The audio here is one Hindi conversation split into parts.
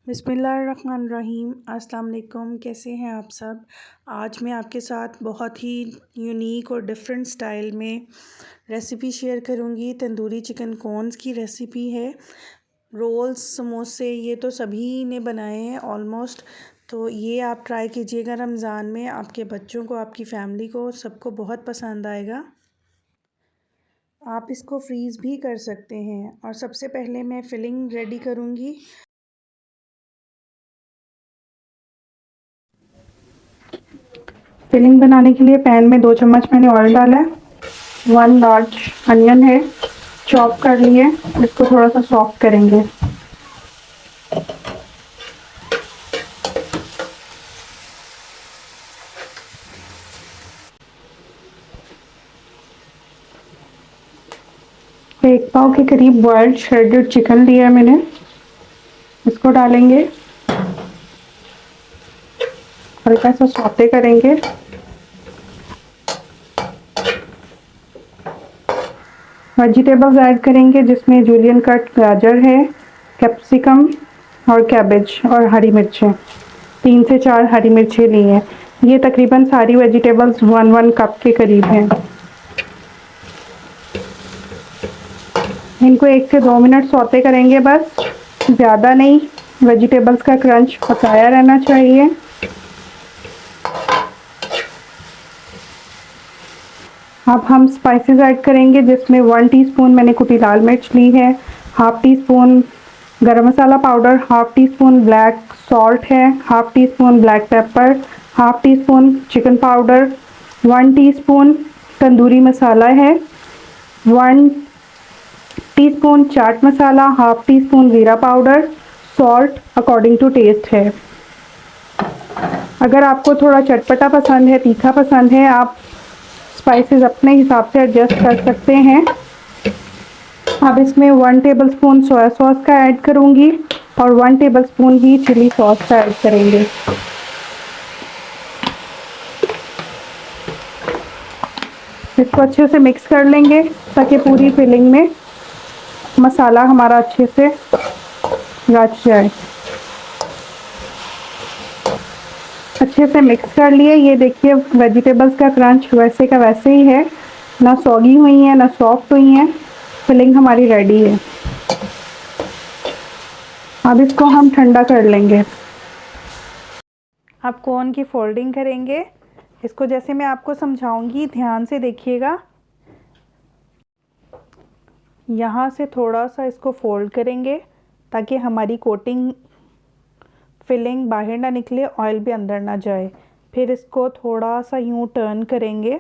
बिस्मिल्लाहिर्रहमानिर्रहीम। अस्सलाम वालेकुम। कैसे हैं आप सब। आज मैं आपके साथ बहुत ही यूनिक और डिफरेंट स्टाइल में रेसिपी शेयर करूंगी। तंदूरी चिकन कॉर्न्स की रेसिपी है। रोल्स, समोसे ये तो सभी ने बनाए हैं ऑलमोस्ट। तो ये आप ट्राई कीजिएगा रमज़ान में। आपके बच्चों को, आपकी फ़ैमिली को, सबको बहुत पसंद आएगा। आप इसको फ्रीज़ भी कर सकते हैं। और सबसे पहले मैं फ़िलिंग रेडी करूँगी। फिलिंग बनाने के लिए पैन में 2 चम्मच मैंने ऑयल डाला है। 1 लार्ज अनियन है, चॉप कर लिए। इसको थोड़ा सा सॉफ्ट करेंगे। एक पाव के करीब बॉइल्ड श्रेडेड चिकन लिया है मैंने, इसको डालेंगे। हल्का सा सौते करेंगे। वेजिटेबल्स ऐड करेंगे, जिसमें जूलियन कट गाजर है, कैप्सिकम और कैबेज और हरी मिर्चें। 3 से 4 हरी मिर्चें ली हैं। ये तकरीबन सारी वेजिटेबल्स 1 कप के करीब हैं। इनको 1 से 2 मिनट सौते करेंगे, बस ज़्यादा नहीं। वेजिटेबल्स का क्रंच पकाया रहना चाहिए। अब हम स्पाइसेस ऐड करेंगे, जिसमें 1 टीस्पून मैंने कुटी लाल मिर्च ली है, half teaspoon garam masala powder, half teaspoon black salt है, half teaspoon black pepper, half teaspoon chicken powder, 1 teaspoon tandoori masala है, 1 teaspoon chaat masala, half teaspoon jeera powder, salt according to taste है। अगर आपको थोड़ा चटपटा पसंद है, तीखा पसंद है, आप स्पाइसेस अपने हिसाब से एडजस्ट कर सकते हैं। अब इसमें 1 टेबलस्पून सोया सॉस का ऐड करूंगी और 1 टेबलस्पून ही चिली सॉस का ऐड करेंगे। इसको अच्छे से मिक्स कर लेंगे, ताकि पूरी फिलिंग में मसाला हमारा अच्छे से रच जाए। अच्छे से मिक्स कर लिए। ये देखिए, वेजिटेबल्स का क्रंच वैसे का वैसे ही है, ना सॉगी हुई हैं ना सॉफ्ट हुई हैं। फिलिंग हमारी रेडी है। अब इसको हम ठंडा कर लेंगे। अब कॉर्न की फोल्डिंग करेंगे। इसको जैसे मैं आपको समझाऊंगी, ध्यान से देखिएगा। यहाँ से थोड़ा सा इसको फोल्ड करेंगे, ताकि हमारी कोटिंग फिलिंग बाहर ना निकले, ऑयल भी अंदर ना जाए। फिर इसको थोड़ा सा यूं टर्न करेंगे।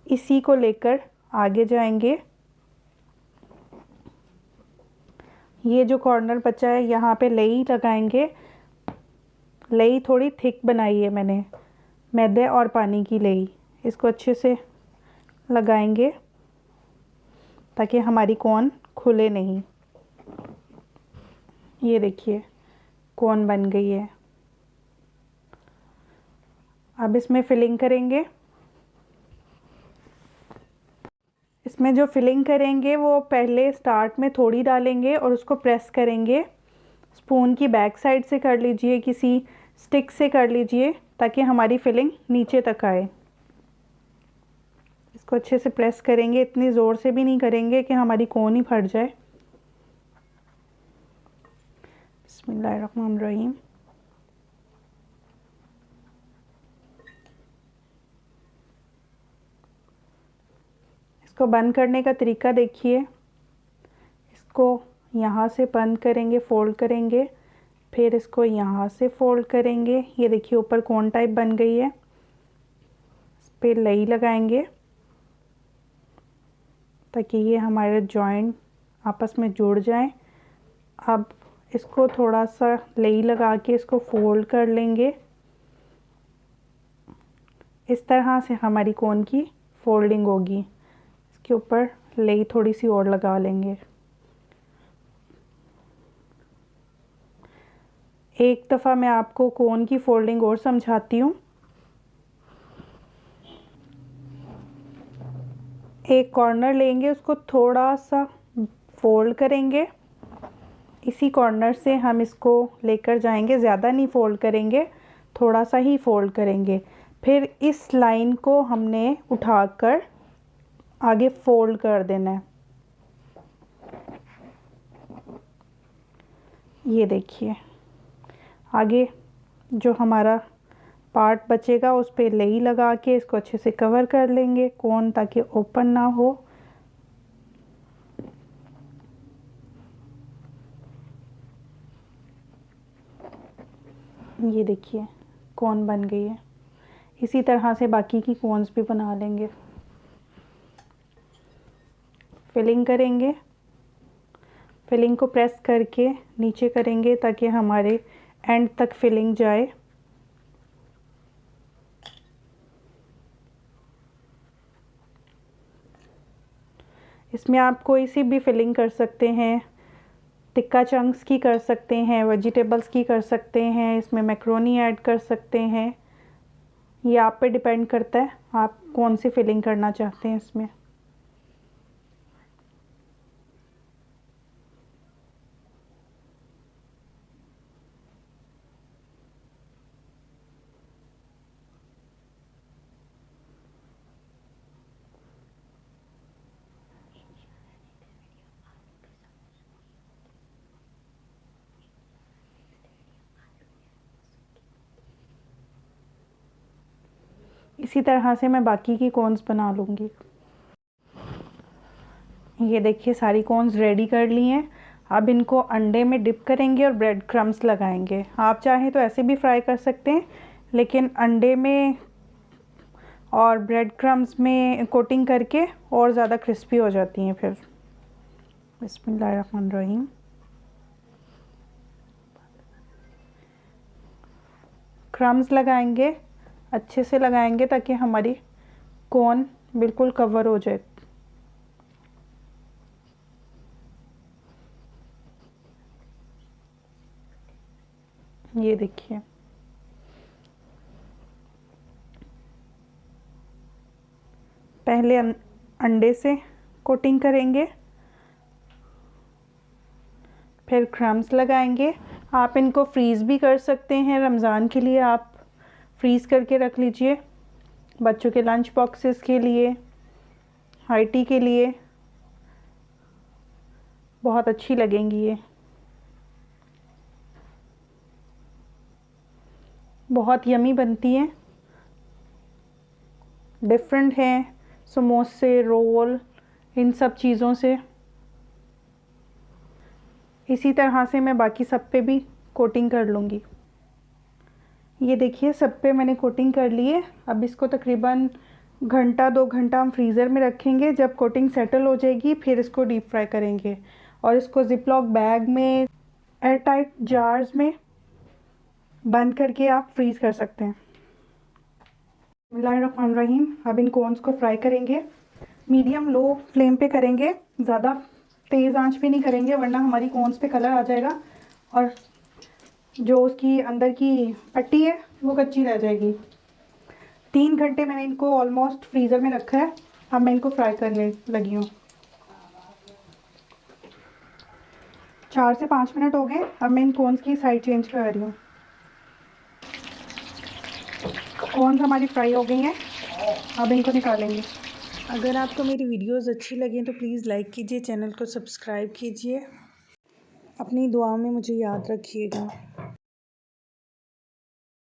इसी को लेकर आगे जाएंगे। ये जो कॉर्नर बचा है, यहाँ पे लई लगाएंगे। लई थोड़ी थिक बनाई है मैंने, मैदे और पानी की लई। इसको अच्छे से लगाएंगे, ताकि हमारी कॉर्न खुले नहीं। ये देखिए, कॉर्न बन गई है। अब इसमें फिलिंग करेंगे। इसमें जो फिलिंग करेंगे वो पहले स्टार्ट में थोड़ी डालेंगे और उसको प्रेस करेंगे। स्पून की बैक साइड से कर लीजिए, किसी स्टिक से कर लीजिए, ताकि हमारी फिलिंग नीचे तक आए। इसको अच्छे से प्रेस करेंगे, इतनी ज़ोर से भी नहीं करेंगे कि हमारी कोन ही फट जाए। बिस्मिल्लाहिर्रहमानिर्रहीम। इसको बंद करने का तरीका देखिए। इसको यहाँ से बंद करेंगे, फोल्ड करेंगे, फिर इसको यहाँ से फोल्ड करेंगे। ये देखिए, ऊपर कोन टाइप बन गई है। इस पर लई लगाएंगे, ताकि ये हमारे जॉइंट आपस में जुड़ जाएं। अब इसको थोड़ा सा लई लगा के इसको फोल्ड कर लेंगे। इस तरह से हमारी कोन की फोल्डिंग होगी। इसके ऊपर लई थोड़ी सी और लगा लेंगे। एक दफ़ा मैं आपको कोन की फोल्डिंग और समझाती हूँ। एक कॉर्नर लेंगे, उसको थोड़ा सा फोल्ड करेंगे, इसी कॉर्नर से हम इसको लेकर जाएंगे, ज़्यादा नहीं फोल्ड करेंगे, थोड़ा सा ही फोल्ड करेंगे। फिर इस लाइन को हमने उठाकर आगे फोल्ड कर देना है। ये देखिए, आगे जो हमारा पार्ट बचेगा उस पे लेई लगा के इसको अच्छे से कवर कर लेंगे कोन, ताकि ओपन ना हो। ये देखिए कोन बन गई है। इसी तरह से बाकी की कोन्स भी बना लेंगे। फिलिंग करेंगे, फिलिंग को प्रेस करके नीचे करेंगे ताकि हमारे एंड तक फिलिंग जाए। इसमें आप कोई सी भी फिलिंग कर सकते हैं, टिक्का चंक्स की कर सकते हैं, वेजिटेबल्स की कर सकते हैं, इसमें मैक्रोनी ऐड कर सकते हैं। ये आप पे डिपेंड करता है आप कौन सी फिलिंग करना चाहते हैं इसमें। इसी तरह से मैं बाकी की कोन्स बना लूँगी। ये देखिए सारी कोन्स रेडी कर ली हैं। अब इनको अंडे में डिप करेंगे और ब्रेड क्रम्स लगाएंगे। आप चाहें तो ऐसे भी फ्राई कर सकते हैं, लेकिन अंडे में और ब्रेड क्रम्स में कोटिंग करके और ज़्यादा क्रिस्पी हो जाती हैं फिर। बिस्मिल्लाहिर्रहमानिर्रहीम। क्रम्स लगाएंगे, अच्छे से लगाएंगे ताकि हमारी कोन बिल्कुल कवर हो जाए। ये देखिए, पहले अंडे से कोटिंग करेंगे, फिर क्रम्स लगाएंगे। आप इनको फ्रीज़ भी कर सकते हैं, रमज़ान के लिए आप फ्रीज़ करके रख लीजिए, बच्चों के लंच बॉक्सेस के लिए, हाई टी के लिए बहुत अच्छी लगेंगी। ये बहुत यमी बनती हैं, डिफरेंट हैं समोसे, रोल, इन सब चीज़ों से। इसी तरह से मैं बाकी सब पे भी कोटिंग कर लूँगी। ये देखिए सब पे मैंने कोटिंग कर ली है। अब इसको तकरीबन घंटा 2 घंटा हम फ्रीज़र में रखेंगे। जब कोटिंग सेटल हो जाएगी फिर इसको डीप फ्राई करेंगे और इसको ज़िप-लॉक बैग में, एयर टाइट जार्स में बंद करके आप फ्रीज़ कर सकते हैं। बिस्मिल्लाहिर्रहमानिर्रहीम। अब इन कोन्स को फ्राई करेंगे, मीडियम लो फ्लेम पे करेंगे, ज़्यादा तेज़ आंच पे नहीं करेंगे वरना हमारी कोन्स पे कलर आ जाएगा और जो उसकी अंदर की पट्टी है वो कच्ची रह जाएगी। 3 घंटे मैंने इनको ऑलमोस्ट फ्रीज़र में रखा है। अब मैं इनको फ्राई करने लगी हूँ। 4 से 5 मिनट हो गए। अब मैं इन कोन्स की साइड चेंज कर रही हूँ। कोन्स हमारी फ्राई हो गई हैं, अब इनको निकालेंगे। अगर आपको मेरी वीडियोस अच्छी लगें तो प्लीज़ लाइक कीजिए, चैनल को सब्सक्राइब कीजिए। अपनी दुआ में मुझे याद रखिएगा।